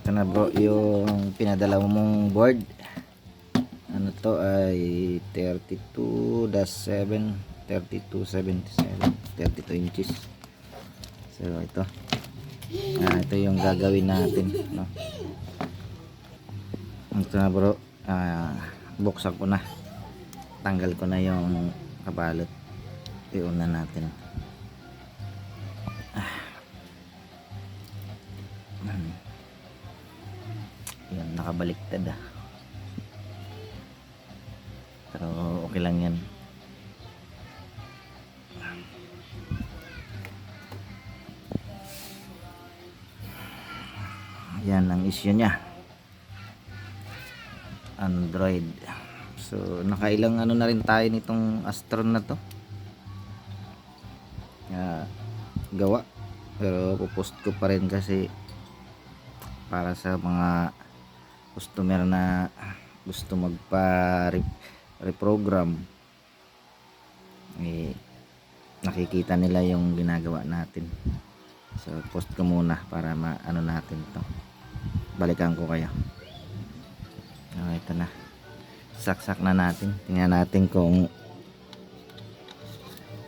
Ito na bro yung pinadala mong board. Ano to ay 32-7 3277 32 inches. So ito ito yung gagawin natin, no? Ito na bro, buksan ko na, tanggal ko na yung kabalot, iuna natin. Yan, nakabaliktad pero okay lang yan. Yan ang issue nya, Android. So nakailang ano na rin tayo nitong Astron na to gawa, pero pupost ko pa rin kasi para sa mga customer na gusto magpa reprogram, nakikita nila yung ginagawa natin. So post ko muna para maano natin to, balikan ko kayo. Ito na, saksak na natin, tingnan natin kung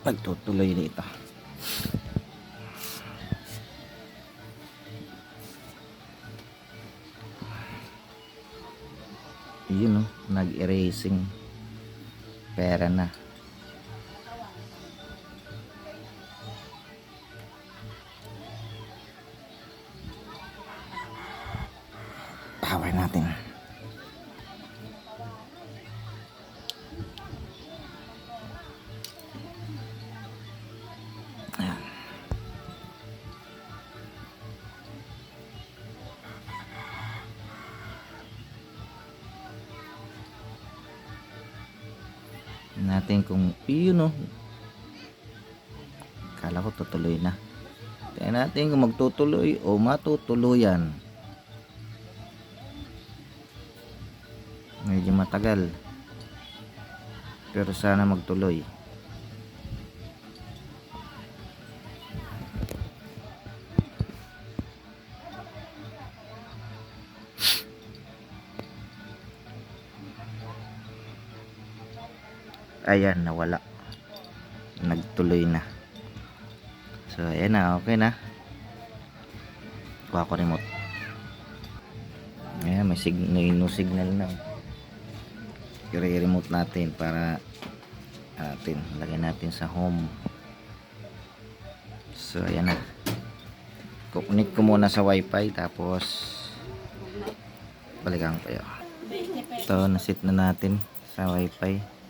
magtutuloy dito. Yun, nag-erasing pera na. Power natin. Ayan. Natin kung yun, kala ko tutuloy na. Tingnan natin kung magtutuloy o matutuluyan. Medyo matagal, pero sana magtuloy. Ayan, nawala, nagtuloy na. So ayan na, okay na. Kuha ko remote. Ayan, may no signal na. I-remote natin para lagyan natin sa home. So ayan na, connect ko muna sa wifi, tapos balikan ko kayo. Ito, nasit na natin sa wifi.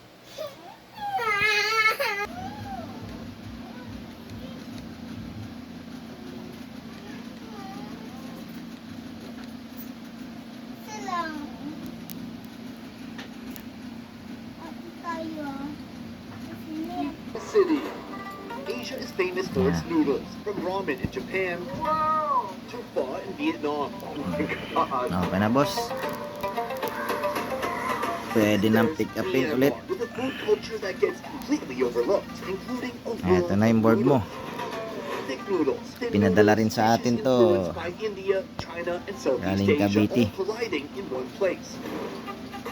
City. Asia is famous for its noodles, from ramen in Japan to pho in Vietnam. Oh my God. Okay na boss, pwede nang pick upin ulit. With a food culture that gets completely overlooked, including a Ito na yung board mo. thick noodles, Pinadala rin sa atin to, by India, China, and Southeast galing Asia, Cavite. all colliding in one place.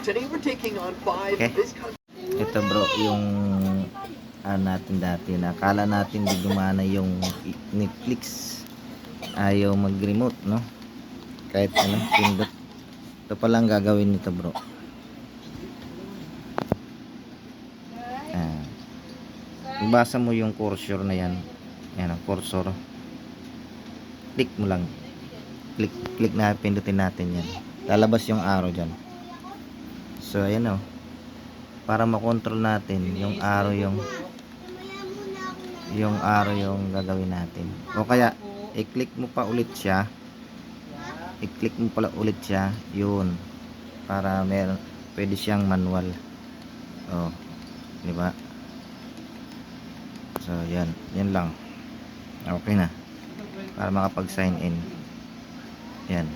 Today we're taking on 5 Okay. this country. Ito bro, yung natin dati, nakala natin di gumana yung Netflix, ayaw mag-remote, no? Kahit ano, pindot. Ito palang gagawin nito bro. Basa mo yung cursor na yan. Yan ang cursor. Click mo lang. Click na, pindutin natin yan. Lalabas yung arrow dyan. So ayan o. Para makontrol natin yung arrow, yung arrow yung gagawin natin. O kaya i-click mo pa ulit siya. I-click mo pala ulit siya. Yun. Para pwede siyang manual. O, di ba? So yan, yan lang. Okay na. Para makapag sign in. Yan.